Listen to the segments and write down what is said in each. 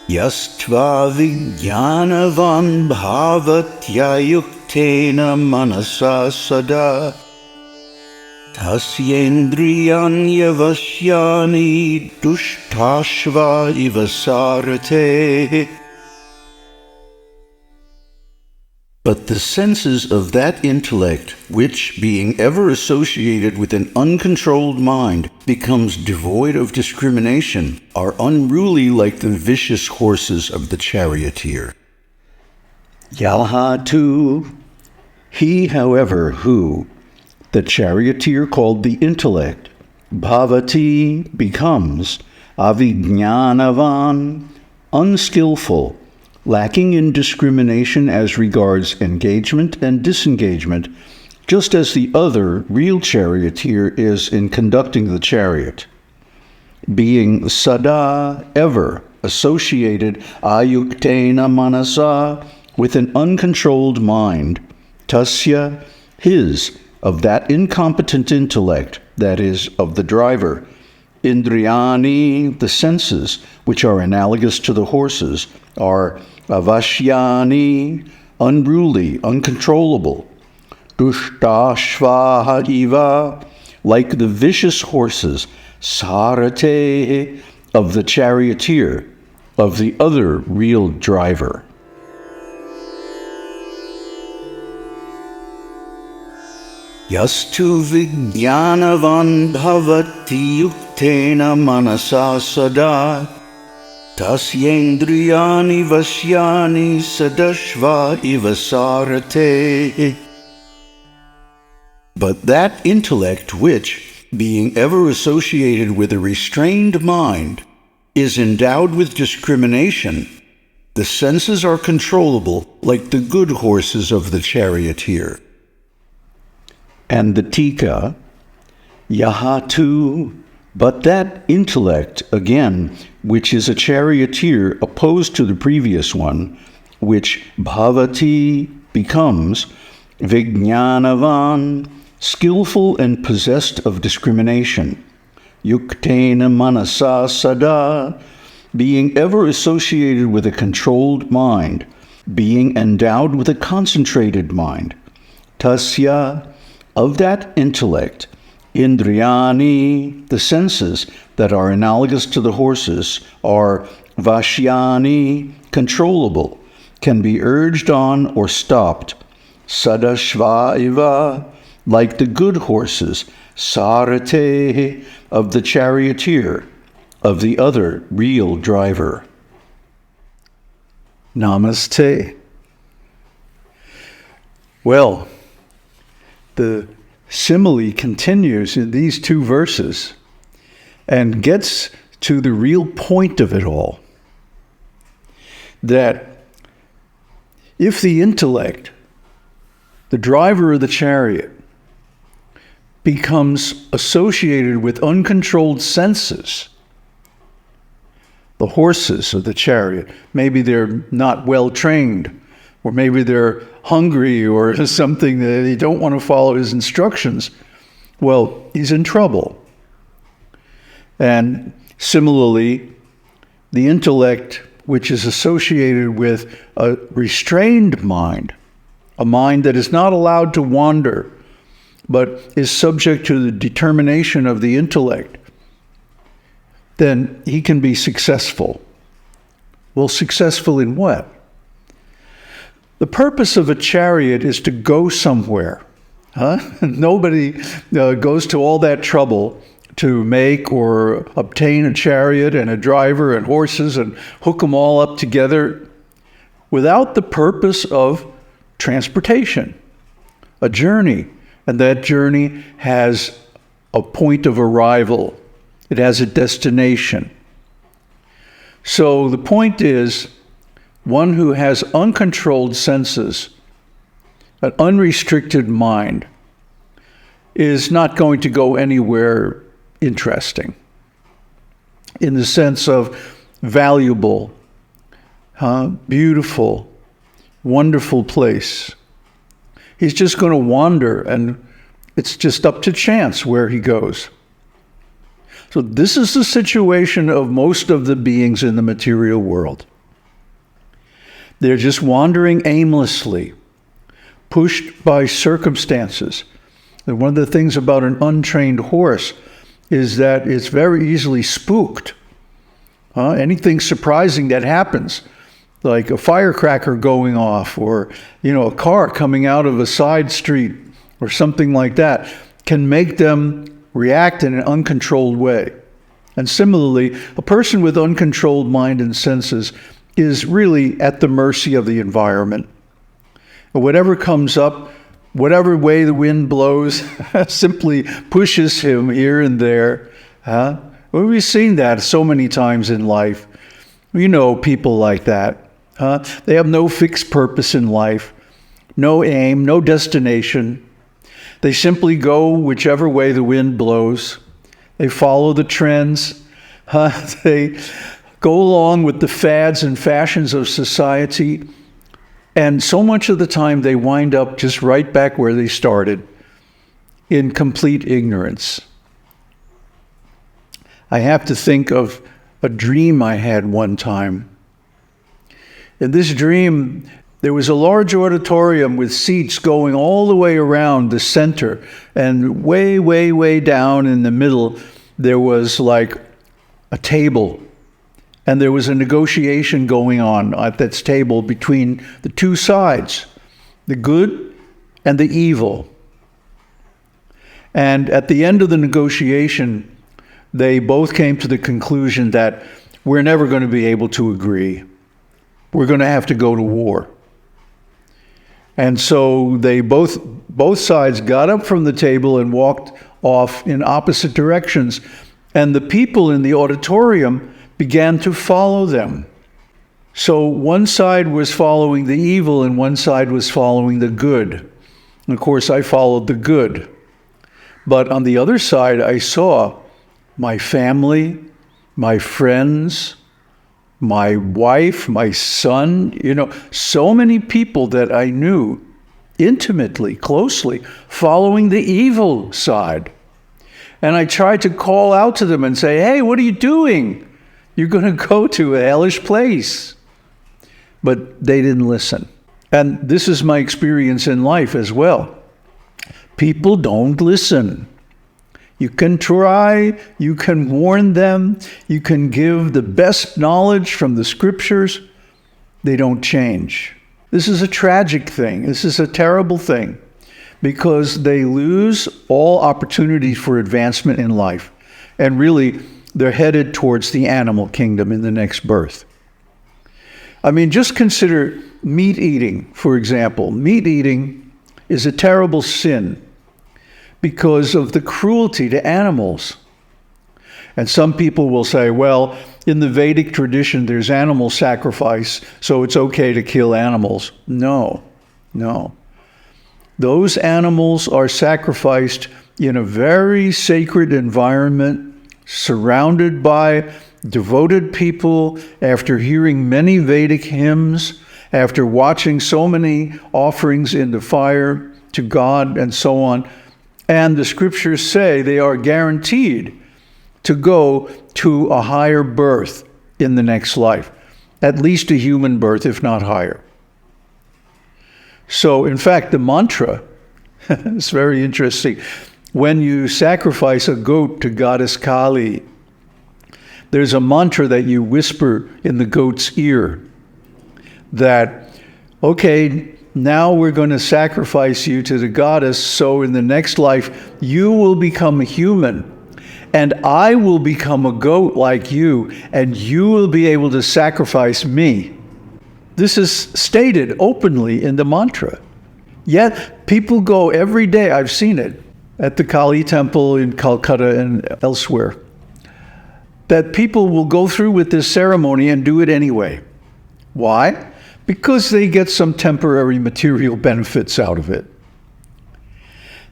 Yastva vijnanavan bhavatya yuktena manasa sada tasyendriyanya vashyani dushtashva ivasarate. But the senses of that intellect, which, being ever associated with an uncontrolled mind, becomes devoid of discrimination, are unruly like the vicious horses of the charioteer. Yalhatu, he, however, who, the charioteer called the intellect, bhavati, becomes, avijnanavan, unskillful, lacking in discrimination as regards engagement and disengagement, just as the other, real charioteer is in conducting the chariot. Being sada, ever, associated, ayuktena manasa, with an uncontrolled mind, tasya, his, of that incompetent intellect, that is, of the driver, indriyani, the senses, which are analogous to the horses, are avashyani, unruly, uncontrollable, dushtashvaha iva, like the vicious horses, sarate, of the charioteer, of the other real driver. Yastu vijnanavan bhavati yuktena manasa sada tasyendriyani vashyani sadashva ivasarate. But that intellect which, being ever associated with a restrained mind, is endowed with discrimination, the senses are controllable like the good horses of the charioteer. And the tika, yahatu, but that intellect, again, which is a charioteer opposed to the previous one, which bhavati becomes, vijnanavan, skillful and possessed of discrimination, yuktena manasa sada, being ever associated with a controlled mind, being endowed with a concentrated mind, tasya, of that intellect, indriyani, the senses that are analogous to the horses, are vashyani, controllable, can be urged on or stopped, sadashva iva, like the good horses, sarate, of the charioteer, of the other real driver. Namaste. Well, the simile continues in these two verses and gets to the real point of it all. That if the intellect, the driver of the chariot, becomes associated with uncontrolled senses, the horses of the chariot, maybe they're not well trained, or maybe they're hungry or something that they don't want to follow his instructions, well, he's in trouble. And similarly, the intellect, which is associated with a restrained mind, a mind that is not allowed to wander, but is subject to the determination of the intellect, then he can be successful. Well, successful in what? The purpose of a chariot is to go somewhere. Nobody goes to all that trouble to make or obtain a chariot and a driver and horses and hook them all up together without the purpose of transportation, a journey. And that journey has a point of arrival. It has a destination. So the point is, one who has uncontrolled senses, an unrestricted mind, is not going to go anywhere interesting in the sense of valuable, beautiful, wonderful place. He's just going to wander, and it's just up to chance where he goes. So this is the situation of most of the beings in the material world. They're just wandering aimlessly, pushed by circumstances. And one of the things about an untrained horse is that it's very easily spooked. Anything surprising that happens, like a firecracker going off, or a car coming out of a side street or something like that, can make them react in an uncontrolled way. And similarly, a person with uncontrolled mind and senses is really at the mercy of the environment. Whatever comes up, whatever way the wind blows, simply pushes him here and there. Well, we've seen that so many times in life. We know people like that. They have no fixed purpose in life, no aim, no destination. They simply go whichever way the wind blows. They follow the trends. They go along with the fads and fashions of society. And so much of the time they wind up just right back where they started, in complete ignorance. I have to think of a dream I had one time. In this dream, there was a large auditorium with seats going all the way around the center, and way, way, way down in the middle, there was like a table. And there was a negotiation going on at that table between the two sides, the good and the evil. And at the end of the negotiation, they both came to the conclusion that we're never going to be able to agree. We're going to have to go to war. And so they both sides got up from the table and walked off in opposite directions. And the people in the auditorium began to follow them. So one side was following the evil and one side was following the good. And of course, I followed the good. But on the other side, I saw my family, my friends, my wife, my son, so many people that I knew intimately, closely, following the evil side. And I tried to call out to them and say, hey, what are you doing? You're going to go to a hellish place. But they didn't listen. And this is my experience in life as well. People don't listen. You can try, you can warn them, you can give the best knowledge from the scriptures. They don't change. This is a tragic thing. This is a terrible thing, because they lose all opportunity for advancement in life. And really, they're headed towards the animal kingdom in the next birth. I mean, just consider meat eating, for example. Meat eating is a terrible sin because of the cruelty to animals. And some people will say, well, in the Vedic tradition, there's animal sacrifice, so it's okay to kill animals. No. Those animals are sacrificed in a very sacred environment, surrounded by devoted people, after hearing many Vedic hymns, after watching so many offerings in the fire to God and so on. And the scriptures say they are guaranteed to go to a higher birth in the next life, at least a human birth, if not higher. So, in fact, the mantra, it's very interesting. When you sacrifice a goat to goddess Kali, there's a mantra that you whisper in the goat's ear that, okay, now we're going to sacrifice you to the goddess, so in the next life you will become a human, and I will become a goat like you, and you will be able to sacrifice me. This is stated openly in the mantra. Yet people go every day, I've seen it, at the Kali temple in Calcutta and elsewhere, that people will go through with this ceremony and do it anyway. Why? Because they get some temporary material benefits out of it.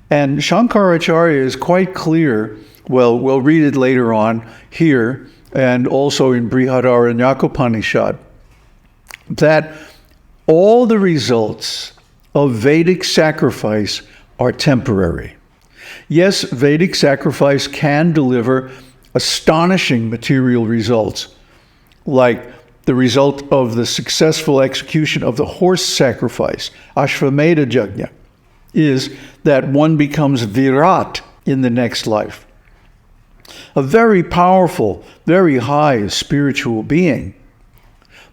And Shankaracharya is quite clear, well, we'll read it later on here, and also in Kaṭhopaniṣad, that all the results of Vedic sacrifice are temporary. Yes, Vedic sacrifice can deliver astonishing material results, like the result of the successful execution of the horse sacrifice, Ashvamedha Yajna, is that one becomes virat in the next life. A very powerful, very high spiritual being.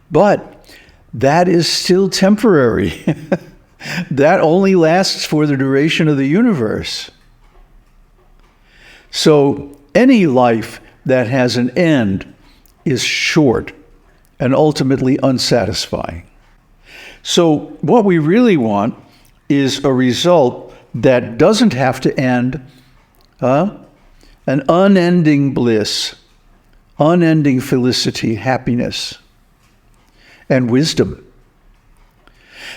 But that is still temporary. That only lasts for the duration of the universe. So any life that has an end is short and ultimately unsatisfying. So what we really want is a result that doesn't have to end, an unending bliss, unending felicity, happiness, and wisdom.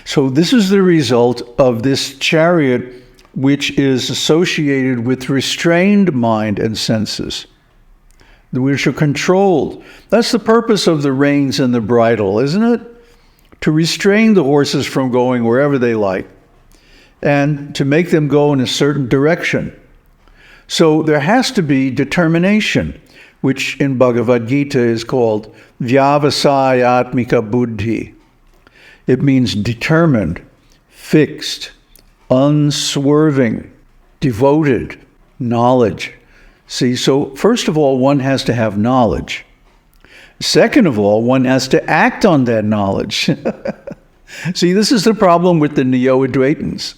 So this is the result of this chariot, which is associated with restrained mind and senses, which are controlled. That's the purpose of the reins and the bridle, isn't it? To restrain the horses from going wherever they like, and to make them go in a certain direction. So there has to be determination, which in Bhagavad Gita is called vyavasayatmika buddhi. It means determined, fixed, unswerving, devoted, knowledge. See, so first of all, one has to have knowledge. Second of all, one has to act on that knowledge. See, this is the problem with the Neo-Advaitins.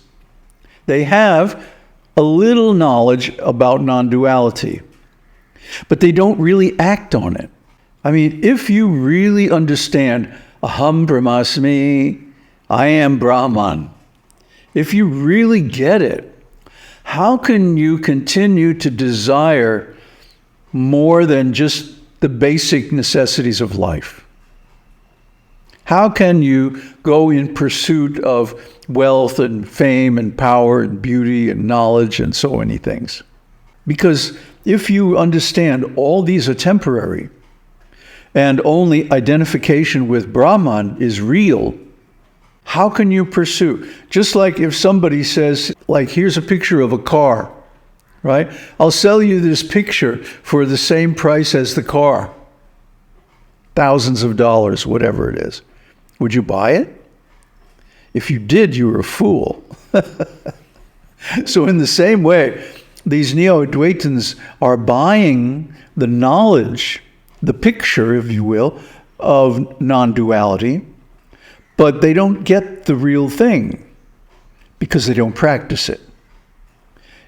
They have a little knowledge about non-duality, but they don't really act on it. I mean, if you really understand Aham Brahmasmi, I am Brahman, if you really get it, how can you continue to desire more than just the basic necessities of life? How can you go in pursuit of wealth and fame and power and beauty and knowledge and so many things? Because if you understand all these are temporary and only identification with Brahman is real, how can you pursue? Just like if somebody says, like, here's a picture of a car, right? I'll sell you this picture for the same price as the car. Thousands of dollars, whatever it is. Would you buy it? If you did, you were a fool. So in the same way, these Neo-Advaitins are buying the knowledge, the picture, if you will, of non-duality, but they don't get the real thing because they don't practice it.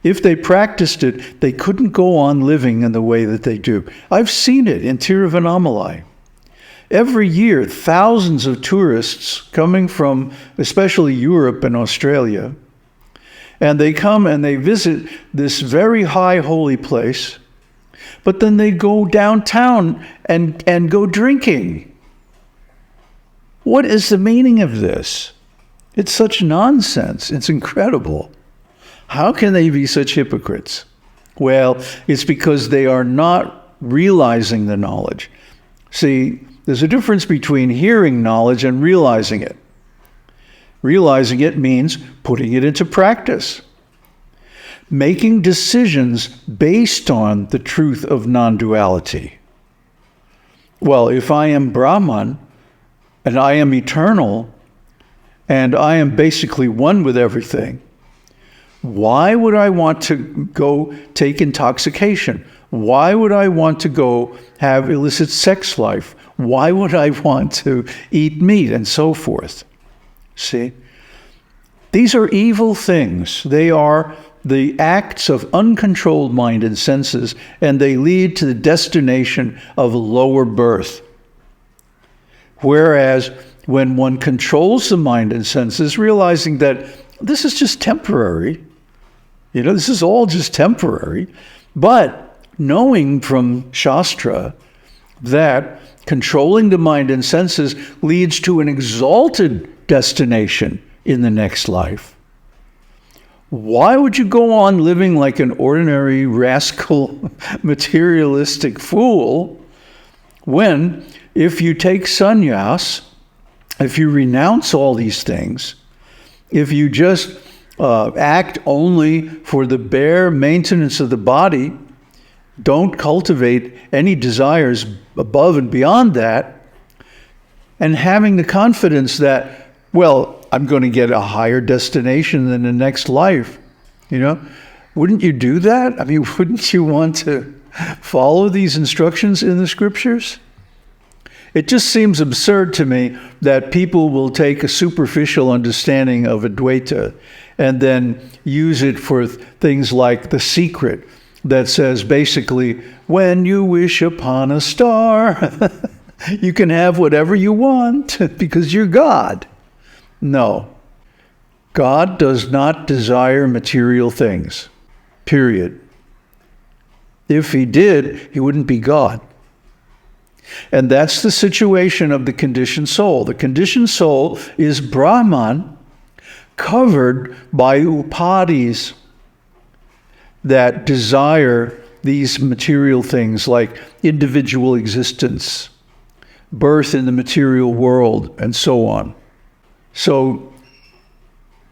If they practiced it, they couldn't go on living in the way that they do. I've seen it in Tiruvannamalai. Every year, thousands of tourists coming from especially Europe and Australia, and they come and they visit this very high holy place, but then they go downtown and go drinking. What is the meaning of this? It's such nonsense. It's incredible. How can they be such hypocrites? Well, it's because they are not realizing the knowledge. See, there's a difference between hearing knowledge and realizing it. Realizing it means putting it into practice. Making decisions based on the truth of non-duality. Well, if I am Brahman, and I am eternal, and I am basically one with everything, why would I want to go take intoxication? Why would I want to go have illicit sex life? Why would I want to eat meat and so forth? See? These are evil things. They are the acts of uncontrolled mind and senses, and they lead to the destination of lower birth. Whereas when one controls the mind and senses, realizing that this is just temporary, this is all just temporary, but knowing from Shastra that controlling the mind and senses leads to an exalted destination in the next life. Why would you go on living like an ordinary rascal, materialistic fool when, if you take sannyas, if you renounce all these things, if you just act only for the bare maintenance of the body, don't cultivate any desires above and beyond that, and having the confidence that, well, I'm going to get a higher destination in the next life. Wouldn't you do that? I mean, wouldn't you want to follow these instructions in the scriptures? It just seems absurd to me that people will take a superficial understanding of Advaita and then use it for things like The Secret that says basically, when you wish upon a star, you can have whatever you want because you're God. No. God does not desire material things. Period. If he did, he wouldn't be God. And that's the situation of the conditioned soul. The conditioned soul is Brahman covered by upadhis that desire these material things like individual existence, birth in the material world, and so on. So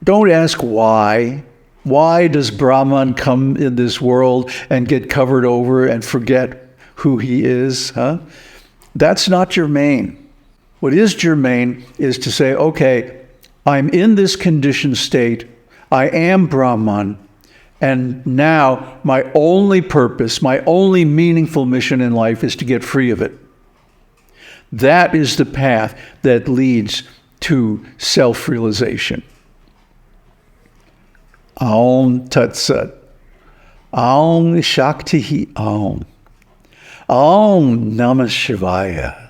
don't ask why. Why does Brahman come in this world and get covered over and forget who he is? That's not germane. What is germane is to say, okay, I'm in this conditioned state. I am Brahman. And now my only purpose, my only meaningful mission in life is to get free of it. That is the path that leads to self-realization. Aum Tat Sat. Aum Shakti Aum. Aum Namah Shivaya.